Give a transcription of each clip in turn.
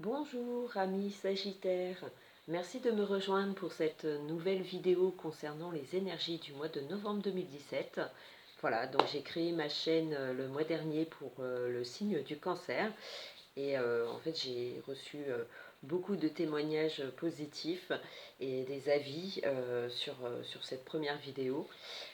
Bonjour amis Sagittaires, merci de me rejoindre pour cette nouvelle vidéo concernant les énergies du mois de novembre 2017. Voilà, donc j'ai créé ma chaîne le mois dernier pour le signe du cancer et en fait j'ai reçu beaucoup de témoignages positifs et des avis sur cette première vidéo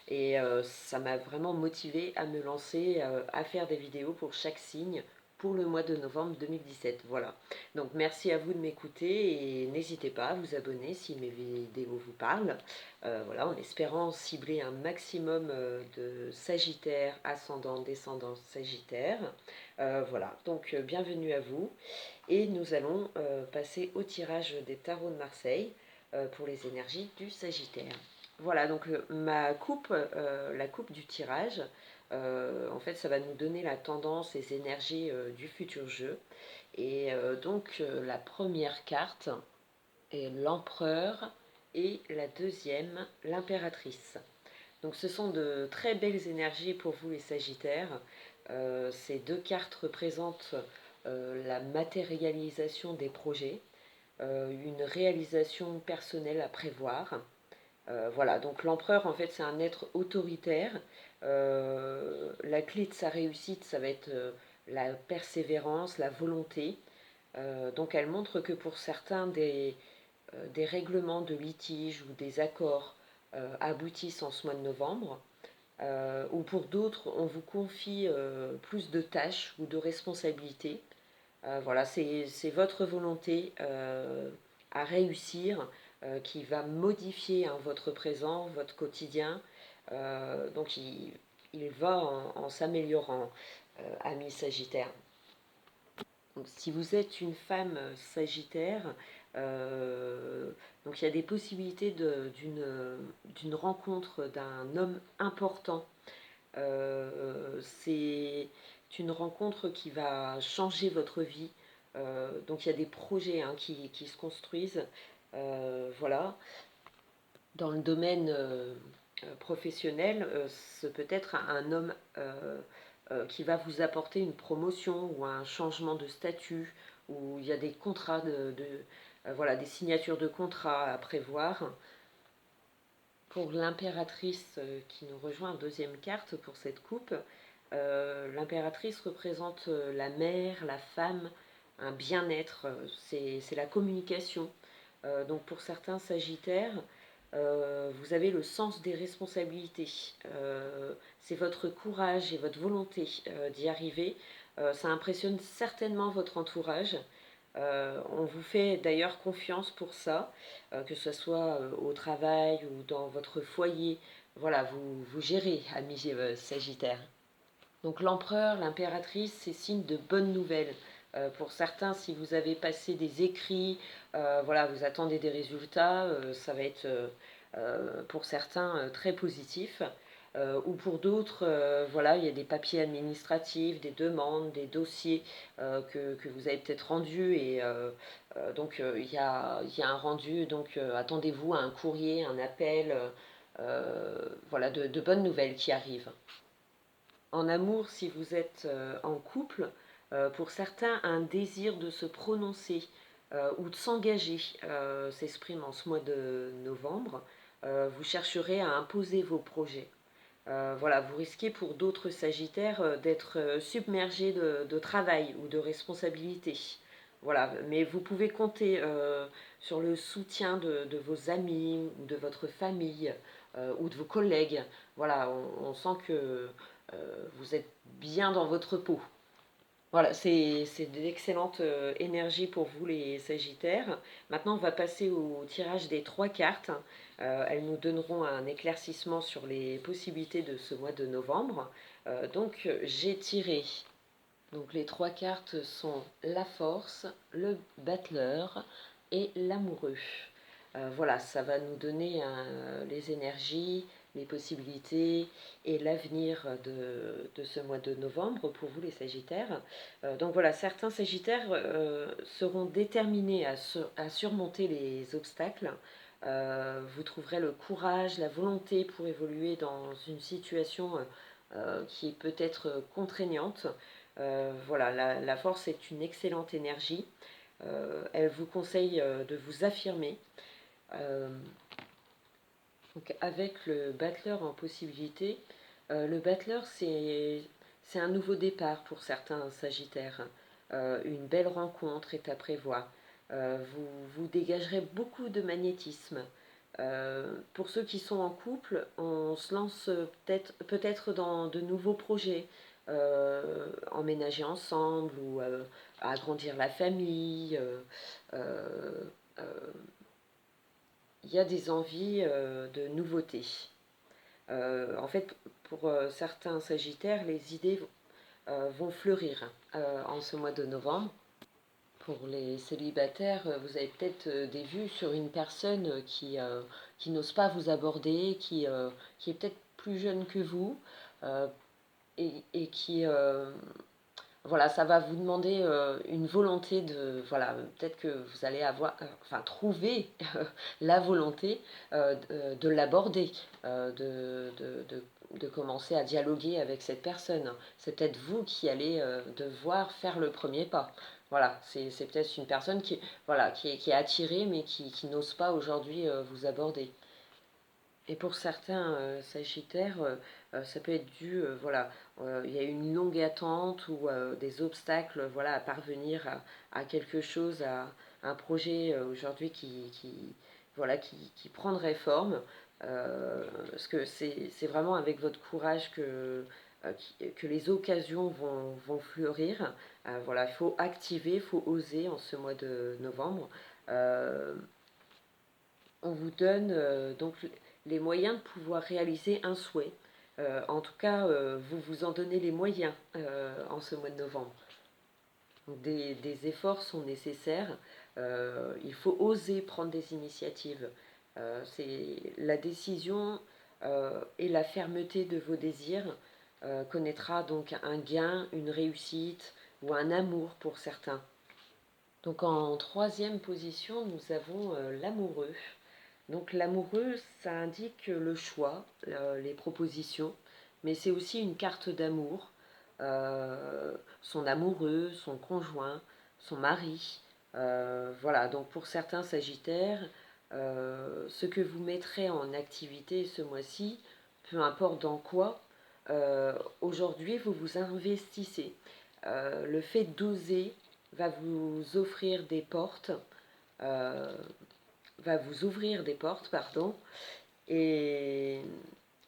et ça m'a vraiment motivée à me lancer à faire des vidéos pour chaque signe pour le mois de novembre 2017. Voilà. Donc merci à vous de m'écouter et n'hésitez pas à vous abonner si mes vidéos vous parlent. Voilà, en espérant cibler un maximum de Sagittaires, ascendant, descendant Sagittaire. Voilà, donc bienvenue à vous. Et nous allons passer au tirage des tarots de Marseille pour les énergies du Sagittaire. Voilà, donc la coupe du tirage, en fait, ça va nous donner la tendance, les énergies du futur jeu. Et la première carte est l'empereur et la deuxième, l'impératrice. Donc ce sont de très belles énergies pour vous les Sagittaires. Ces deux cartes représentent la matérialisation des projets, une réalisation personnelle à prévoir. Voilà, donc l'empereur, en fait, c'est un être autoritaire. La clé de sa réussite, ça va être la persévérance, la volonté. Donc elle montre que pour certains, des règlements de litige ou des accords aboutissent en ce mois de novembre, ou pour d'autres, on vous confie plus de tâches ou de responsabilités. Voilà, c'est votre volonté à réussir qui va modifier hein, votre présent, votre quotidien. Donc il va en s'améliorant, ami Sagittaire. Donc, si vous êtes une femme Sagittaire, donc il y a des possibilités d'une rencontre d'un homme important. C'est une rencontre qui va changer votre vie. Donc il y a des projets hein, qui se construisent. Voilà. Dans le domaine professionnel, ce peut être un homme qui va vous apporter une promotion ou un changement de statut, où il y a des contrats voilà, des signatures de contrats à prévoir. Pour l'impératrice qui nous rejoint en deuxième carte pour cette coupe, l'impératrice représente la mère, la femme, un bien-être, c'est la communication. Donc pour certains Sagittaires, vous avez le sens des responsabilités. C'est votre courage et votre volonté d'y arriver. Ça impressionne certainement votre entourage. On vous fait d'ailleurs confiance pour ça, que ce soit au travail ou dans votre foyer. Voilà, vous gérez, amis Sagittaire. Donc l'empereur, l'impératrice, c'est signe de bonnes nouvelles. Pour certains, si vous avez passé des écrits, voilà, vous attendez des résultats, ça va être pour certains très positif. Ou pour d'autres, voilà, il y a des papiers administratifs, des demandes, des dossiers que vous avez peut-être rendus et il y a un rendu, donc attendez-vous à un courrier, un appel, voilà, de bonnes nouvelles qui arrivent. En amour, si vous êtes en couple, pour certains, un désir de se prononcer ou de s'engager s'exprime en ce mois de novembre. Vous chercherez à imposer vos projets. Voilà, vous risquez pour d'autres Sagittaires d'être submergé de travail ou de responsabilité. Voilà, mais vous pouvez compter sur le soutien de vos amis ou de votre famille ou de vos collègues. Voilà, on sent que vous êtes bien dans votre peau. Voilà, c'est de l'excellente énergie pour vous les Sagittaires. Maintenant, on va passer au tirage des trois cartes. Elles nous donneront un éclaircissement sur les possibilités de ce mois de novembre. J'ai tiré. Donc, les trois cartes sont la force, le battleur et l'amoureux. Voilà, ça va nous donner les énergies, les possibilités et l'avenir de ce mois de novembre pour vous les Sagittaires. Donc voilà, certains Sagittaires seront déterminés à surmonter les obstacles. Vous trouverez le courage, la volonté pour évoluer dans une situation qui est peut-être contraignante. Voilà, la force est une excellente énergie. Elle vous conseille de vous affirmer. Euh, donc avec le battleur en possibilité, le battleur c'est un nouveau départ pour certains sagittaires. Une belle rencontre est à prévoir. Vous dégagerez beaucoup de magnétisme. Pour ceux qui sont en couple, on se lance peut-être dans de nouveaux projets, emménager ensemble ou agrandir la famille. Euh, euh, il y a des envies de nouveautés. En fait, pour certains sagittaires, les idées vont fleurir en ce mois de novembre. Pour les célibataires, vous avez peut-être des vues sur une personne qui n'ose pas vous aborder, qui est peut-être plus jeune que vous euh, et qui, voilà, ça va vous demander une volonté de, voilà, peut-être que vous allez avoir, enfin, trouver la volonté de l'aborder, de commencer à dialoguer avec cette personne. C'est peut-être vous qui allez devoir faire le premier pas. Voilà, c'est peut-être une personne qui, voilà, qui est attirée mais qui n'ose pas aujourd'hui vous aborder. Et pour certains sagittaires, ça peut être dû, voilà, il y a une longue attente ou des obstacles, voilà, à parvenir à quelque chose, à un projet aujourd'hui voilà, qui prendrait forme. Parce que c'est vraiment avec votre courage que les occasions vont fleurir. Voilà, il faut activer, il faut oser en ce mois de novembre. Euh, on vous donne donc les moyens de pouvoir réaliser un souhait. En tout cas, vous vous en donnez les moyens en ce mois de novembre. Donc des efforts sont nécessaires. Il faut oser prendre des initiatives. C'est la décision et la fermeté de vos désirs connaîtra donc un gain, une réussite ou un amour pour certains. Donc en troisième position, nous avons l'amoureux. Donc l'amoureux, ça indique le choix, les propositions, mais c'est aussi une carte d'amour. Son amoureux, son conjoint, son mari. Voilà, donc pour certains Sagittaires, ce que vous mettrez en activité ce mois-ci, peu importe dans quoi, aujourd'hui vous vous investissez. Le fait d'oser va vous offrir des portes. euh, Va vous ouvrir des portes, pardon, et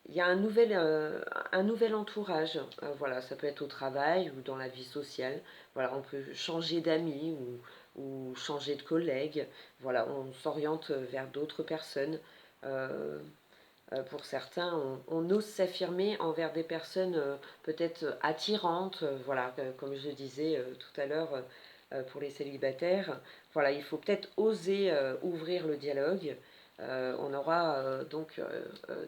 il y a un nouvel entourage. Voilà, ça peut être au travail ou dans la vie sociale. Voilà, on peut changer d'amis ou changer de collègue. Voilà, on s'oriente vers d'autres personnes. Euh, pour certains, on ose s'affirmer envers des personnes peut-être attirantes, voilà, comme je le disais tout à l'heure pour les célibataires. Voilà, il faut peut-être oser ouvrir le dialogue. On aura donc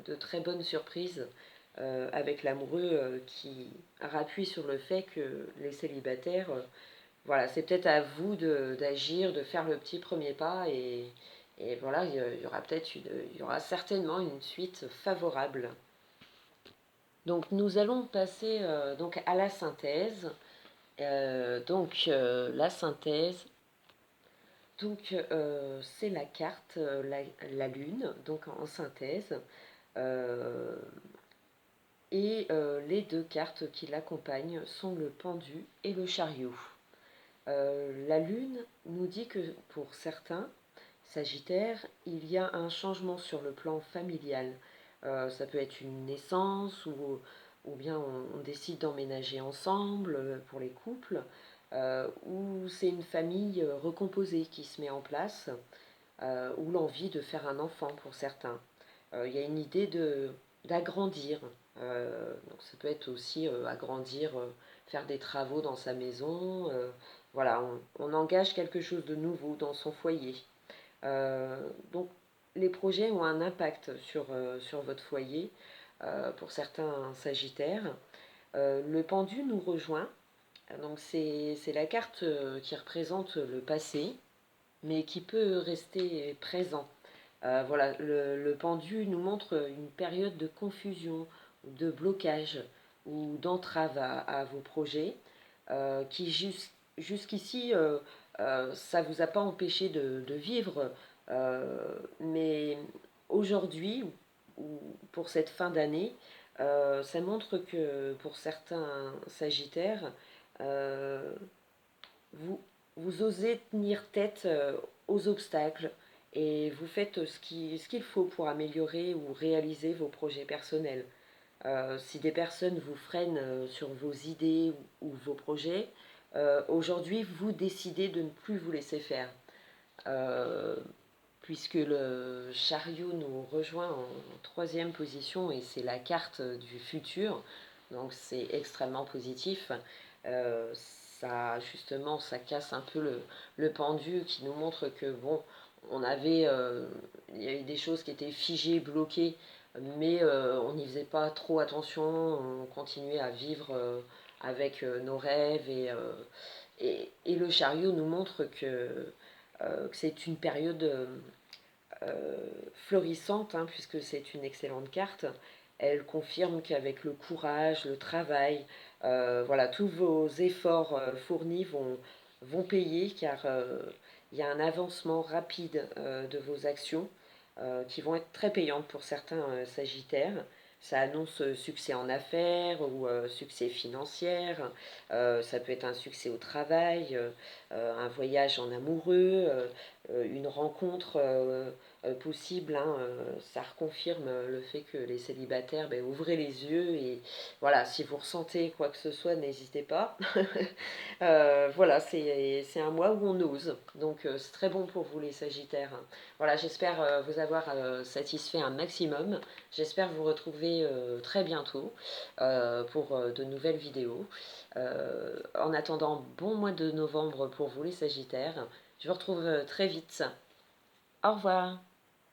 de très bonnes surprises avec l'amoureux qui rappuie sur le fait que les célibataires, voilà, c'est peut-être à vous d'agir, de faire le petit premier pas et voilà, il y aura il y aura certainement une suite favorable. Donc nous allons passer donc à la synthèse. La synthèse, c'est la carte, la lune, donc en synthèse, euh, et les deux cartes qui l'accompagnent sont le pendu et le chariot. La lune nous dit que pour certains Sagittaires, il y a un changement sur le plan familial. Ça peut être une naissance ou bien on décide d'emménager ensemble pour les couples, ou c'est une famille recomposée qui se met en place, ou l'envie de faire un enfant pour certains. Il y a une idée d'agrandir. Donc ça peut être aussi agrandir, faire des travaux dans sa maison. Voilà, on engage quelque chose de nouveau dans son foyer. Donc les projets ont un impact sur votre foyer pour certains sagittaires. Le pendu nous rejoint. Donc c'est la carte qui représente le passé, mais qui peut rester présent. Voilà, le pendu nous montre une période de confusion, de blocage ou d'entrave à vos projets qui jusqu'ici ça ne vous a pas empêché de vivre, mais aujourd'hui, ou pour cette fin d'année, ça montre que pour certains Sagittaires, euh, vous, vous osez tenir tête aux obstacles et vous faites ce qu'il faut pour améliorer ou réaliser vos projets personnels. Si des personnes vous freinent sur vos idées ou vos projets, aujourd'hui vous décidez de ne plus vous laisser faire. Euh, Puisque le chariot nous rejoint en troisième position et c'est la carte du futur, donc c'est extrêmement positif. Ça justement, ça casse un peu le pendu qui nous montre que bon, on avait, il y a eu des choses qui étaient figées, bloquées, mais on n'y faisait pas trop attention, on continuait à vivre avec nos rêves et le chariot nous montre que c'est une période florissante, hein, puisque c'est une excellente carte. Elle confirme qu'avec le courage, le travail, voilà, tous vos efforts fournis vont payer, car il y a un avancement rapide de vos actions qui vont être très payantes pour certains Sagittaires. Ça annonce succès en affaires ou succès financier. Ça peut être un succès au travail, un voyage en amoureux, une rencontre possible. Hein, ça reconfirme le fait que les célibataires, ben, ouvrez les yeux et voilà, si vous ressentez quoi que ce soit, n'hésitez pas. Voilà, c'est un mois où on ose, donc c'est très bon pour vous les Sagittaires. Voilà, j'espère vous avoir satisfait un maximum. J'espère vous retrouver très bientôt pour de nouvelles vidéos. En attendant, bon mois de novembre pour vous les Sagittaires. Je vous retrouve très vite. Au revoir.